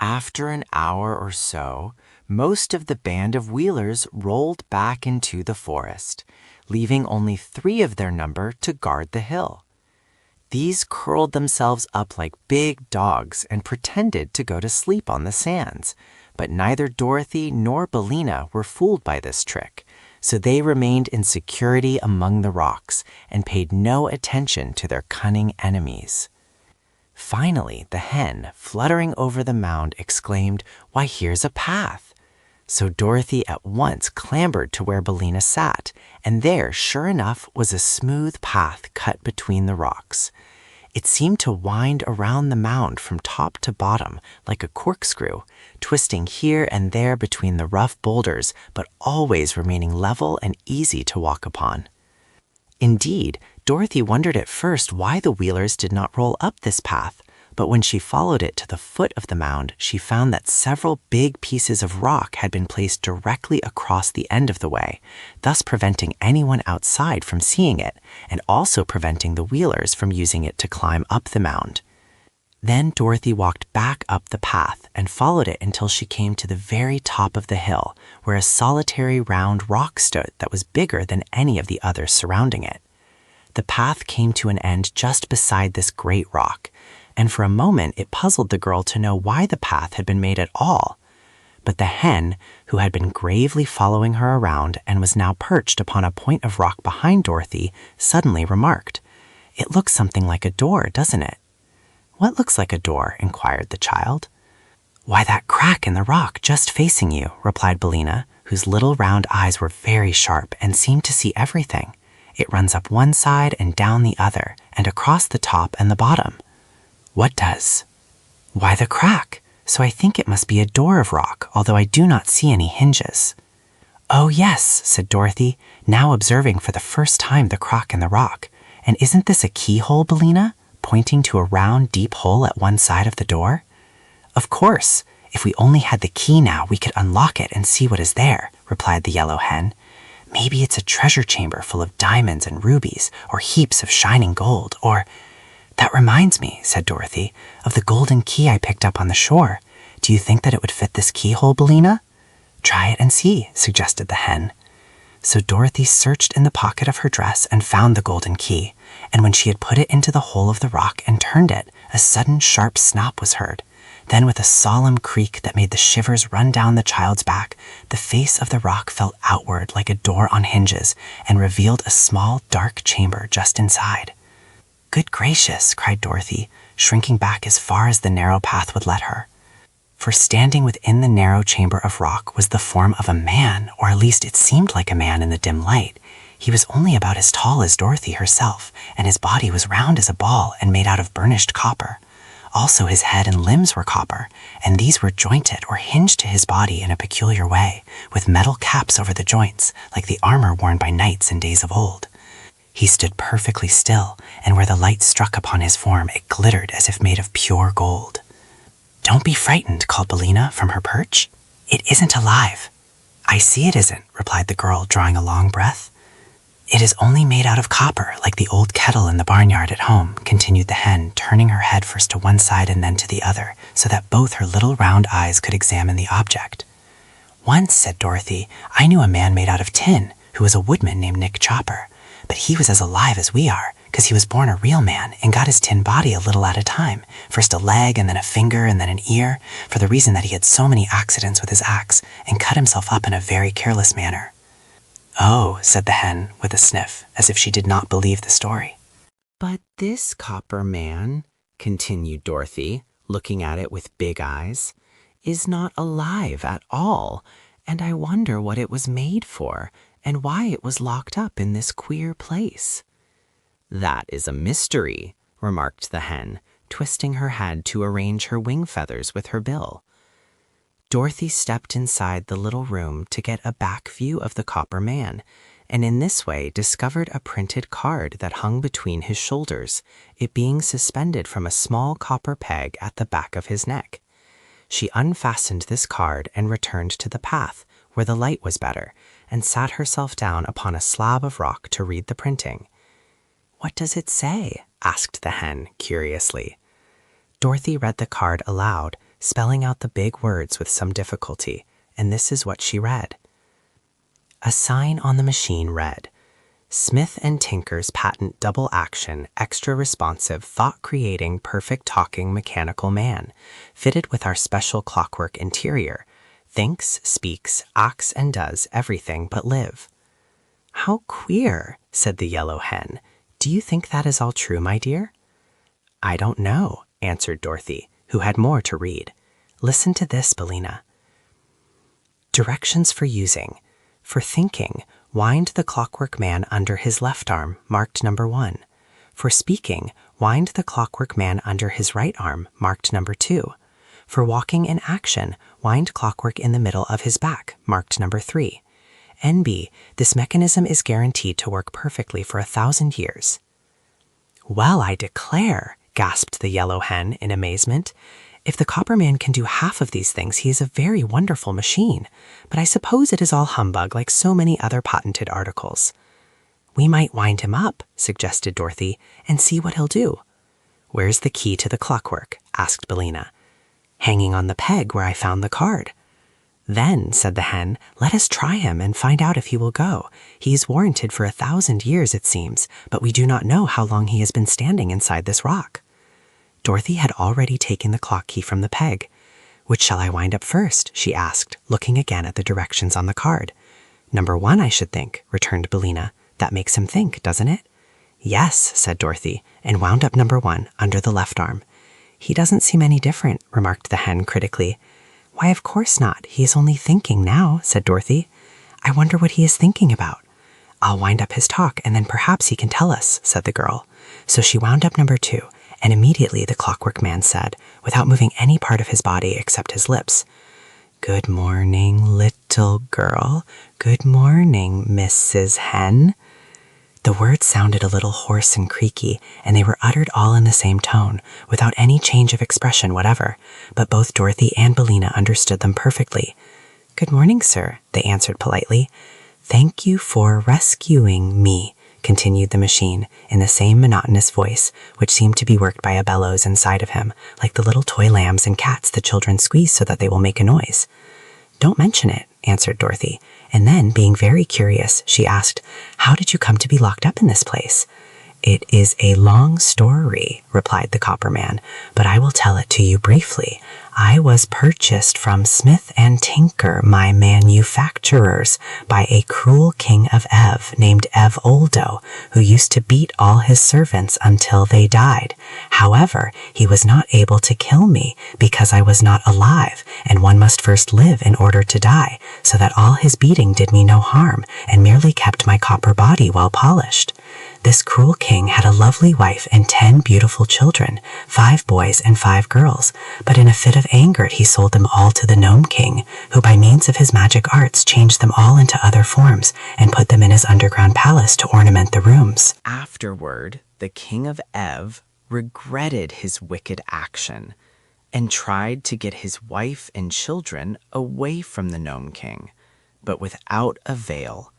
After an hour or so, most of the band of wheelers rolled back into the forest, leaving only 3 of their number to guard the hill. These curled themselves up like big dogs and pretended to go to sleep on the sands, but neither Dorothy nor Billina were fooled by this trick, so they remained in security among the rocks and paid no attention to their cunning enemies. Finally, the hen, fluttering over the mound, exclaimed, "Why, here's a path!" So Dorothy at once clambered to where Billina sat, and there, sure enough, was a smooth path cut between the rocks. It seemed to wind around the mound from top to bottom like a corkscrew, twisting here and there between the rough boulders, but always remaining level and easy to walk upon. Indeed, Dorothy wondered at first why the wheelers did not roll up this path, but when she followed it to the foot of the mound, she found that several big pieces of rock had been placed directly across the end of the way, thus preventing anyone outside from seeing it, and also preventing the wheelers from using it to climb up the mound. Then Dorothy walked back up the path and followed it until she came to the very top of the hill, where a solitary round rock stood that was bigger than any of the others surrounding it. The path came to an end just beside this great rock, and for a moment it puzzled the girl to know why the path had been made at all. But the hen, who had been gravely following her around and was now perched upon a point of rock behind Dorothy, suddenly remarked, "It looks something like a door, doesn't it?" "What looks like a door?" inquired the child. "Why, that crack in the rock just facing you," replied Billina, whose little round eyes were very sharp and seemed to see everything. "It runs up one side and down the other, and across the top and the bottom." "What does?" "Why, the crack. So I think it must be a door of rock, although I do not see any hinges." "Oh, yes," said Dorothy, now observing for the first time the crack in the rock. "And isn't this a keyhole, Billina?" pointing to a round, deep hole at one side of the door. "Of course. If we only had the key now, we could unlock it and see what is there," replied the yellow hen. "Maybe it's a treasure chamber full of diamonds and rubies, or heaps of shining gold, or—" "That reminds me," said Dorothy, "of the golden key I picked up on the shore. Do you think that it would fit this keyhole, Billina?" "Try it and see," suggested the hen. So Dorothy searched in the pocket of her dress and found the golden key, and when she had put it into the hole of the rock and turned it, a sudden sharp snap was heard. Then with a solemn creak that made the shivers run down the child's back, the face of the rock fell outward like a door on hinges and revealed a small, dark chamber just inside. "Good gracious," cried Dorothy, shrinking back as far as the narrow path would let her. For standing within the narrow chamber of rock was the form of a man, or at least it seemed like a man in the dim light. He was only about as tall as Dorothy herself, and his body was round as a ball and made out of burnished copper. Also his head and limbs were copper, and these were jointed or hinged to his body in a peculiar way, with metal caps over the joints, like the armor worn by knights in days of old. He stood perfectly still, and where the light struck upon his form, it glittered as if made of pure gold. "Don't be frightened," called Billina from her perch. "It isn't alive." "I see it isn't," replied the girl, drawing a long breath. "It is only made out of copper, like the old kettle in the barnyard at home," continued the hen, turning her head first to one side and then to the other, so that both her little round eyes could examine the object. "Once," said Dorothy, "I knew a man made out of tin, who was a woodman named Nick Chopper. But he was as alive as we are, because he was born a real man and got his tin body a little at a time, first a leg and then a finger and then an ear, for the reason that he had so many accidents with his axe and cut himself up in a very careless manner." "Oh," said the hen with a sniff, as if she did not believe the story. "But this copper man," continued Dorothy, looking at it with big eyes, "is not alive at all, and I wonder what it was made for, and why it was locked up in this queer place." "That is a mystery," remarked the hen, twisting her head to arrange her wing feathers with her bill. Dorothy stepped inside the little room to get a back view of the copper man, and in this way discovered a printed card that hung between his shoulders, it being suspended from a small copper peg at the back of his neck. She unfastened this card and returned to the path, where the light was better, and sat herself down upon a slab of rock to read the printing. "What does it say?" asked the hen curiously. Dorothy read the card aloud, spelling out the big words with some difficulty, and this is what she read. A sign on the machine read, Smith & Tinker's patent double action, extra responsive, thought-creating, perfect talking mechanical man, fitted with our special clockwork interior, thinks, speaks, acts, and does everything but live. How queer, said the yellow hen. Do you think that is all true, my dear? I don't know, answered Dorothy, who had more to read. Listen to this, Bellina. Directions for using. For thinking, wind the clockwork man under his left arm, marked number 1. For speaking, wind the clockwork man under his right arm, marked number 2. For walking in action, wind clockwork in the middle of his back, marked number 3. NB, this mechanism is guaranteed to work perfectly for 1,000 years. Well, I declare, gasped the yellow hen in amazement. If the copper man can do half of these things, he is a very wonderful machine. But I suppose it is all humbug like so many other patented articles. We might wind him up, suggested Dorothy, and see what he'll do. Where's the key to the clockwork? Asked Bellina. Hanging on the peg where I found the card. Then, said the hen, let us try him and find out if he will go. He is warranted for 1,000 years, it seems, but we do not know how long he has been standing inside this rock. Dorothy had already taken the clock key from the peg. Which shall I wind up first? She asked, looking again at the directions on the card. Number 1, I should think, returned Bellina. That makes him think, doesn't it? Yes, said Dorothy, and wound up number 1 under the left arm. He doesn't seem any different, remarked the hen critically. Why, of course not. He is only thinking now, said Dorothy. I wonder what he is thinking about. I'll wind up his talk, and then perhaps he can tell us, said the girl. So she wound up number 2, and immediately the clockwork man said, without moving any part of his body except his lips, Good morning, little girl. Good morning, Mrs. Hen. The words sounded a little hoarse and creaky, and they were uttered all in the same tone, without any change of expression whatever, but both Dorothy and Bellina understood them perfectly. Good morning, sir, they answered politely. Thank you for rescuing me, continued the machine, in the same monotonous voice, which seemed to be worked by a bellows inside of him, like the little toy lambs and cats the children squeeze so that they will make a noise. Don't mention it, answered Dorothy, and then, being very curious, she asked, How did you come to be locked up in this place? It is a long story, replied the copper man, but I will tell it to you briefly. I was purchased from Smith & Tinker, my manufacturers, by a cruel king of Ev named Evoldo, who used to beat all his servants until they died. However, he was not able to kill me because I was not alive, and one must first live in order to die, so that all his beating did me no harm, and merely kept my copper body well polished. This cruel king had a lovely wife and 10 beautiful children, 5 boys and 5 girls, but in a fit of anger he sold them all to the Nome King, who by means of his magic arts changed them all into other forms and put them in his underground palace to ornament the rooms. Afterward, the king of Ev regretted his wicked action and tried to get his wife and children away from the Nome King, but without avail.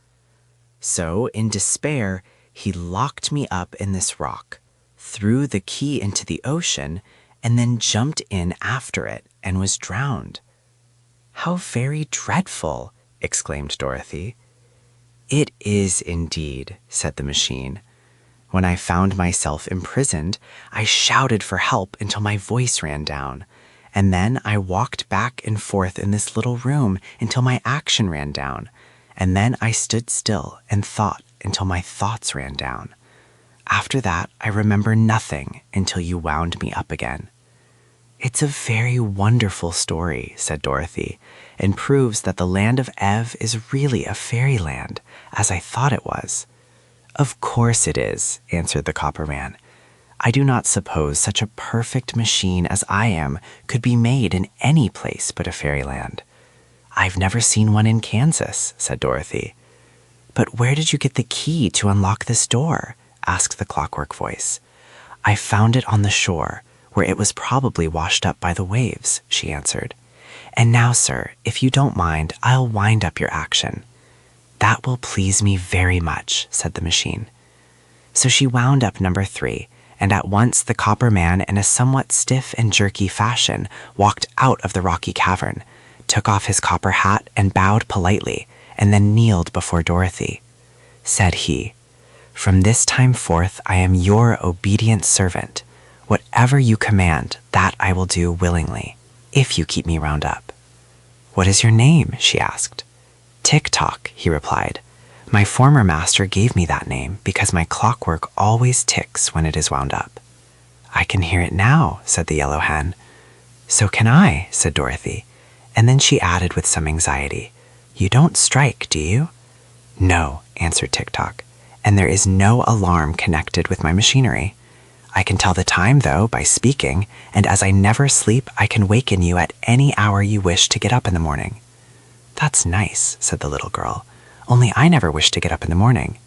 So, in despair, he locked me up in this rock, threw the key into the ocean, and then jumped in after it and was drowned. How very dreadful, exclaimed Dorothy. It is indeed, said the machine. When I found myself imprisoned, I shouted for help until my voice ran down, and then I walked back and forth in this little room until my action ran down, and then I stood still and thought until my thoughts ran down. After that, I remember nothing until you wound me up again. It's a very wonderful story, said Dorothy, and proves that the land of Ev is really a fairyland, as I thought it was. Of course it is, answered the copper man. I do not suppose such a perfect machine as I am could be made in any place but a fairyland. I've never seen one in Kansas, said Dorothy. But where did you get the key to unlock this door? Asked the clockwork voice. I found it on the shore, where it was probably washed up by the waves, she answered. And now, sir, if you don't mind, I'll wind up your action. That will please me very much, said the machine. So she wound up number 3, and at once the copper man, in a somewhat stiff and jerky fashion, walked out of the rocky cavern, took off his copper hat and bowed politely, and then kneeled before Dorothy. Said he, "From this time forth I am your obedient servant. Whatever you command, that I will do willingly, if you keep me wound up." "What is your name?" she asked. "Tick-tock," he replied. "My former master gave me that name because my clockwork always ticks when it is wound up." "I can hear it now," said the yellow hen. "So can I," said Dorothy, and then she added with some anxiety, "You don't strike, do you?" "No," answered Tick-tock, "and there is no alarm connected with my machinery. I can tell the time, though, by speaking, and as I never sleep, I can waken you at any hour you wish to get up in the morning." "That's nice," said the little girl, "only I never wish to get up in the morning."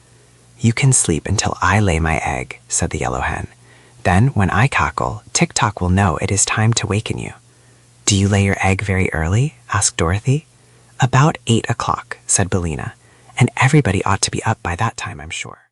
"You can sleep until I lay my egg," said the yellow hen. "Then, when I cackle, Tick-tock will know it is time to waken you." "Do you lay your egg very early?" asked Dorothy. "About 8 o'clock," said Billina, "and everybody ought to be up by that time, I'm sure."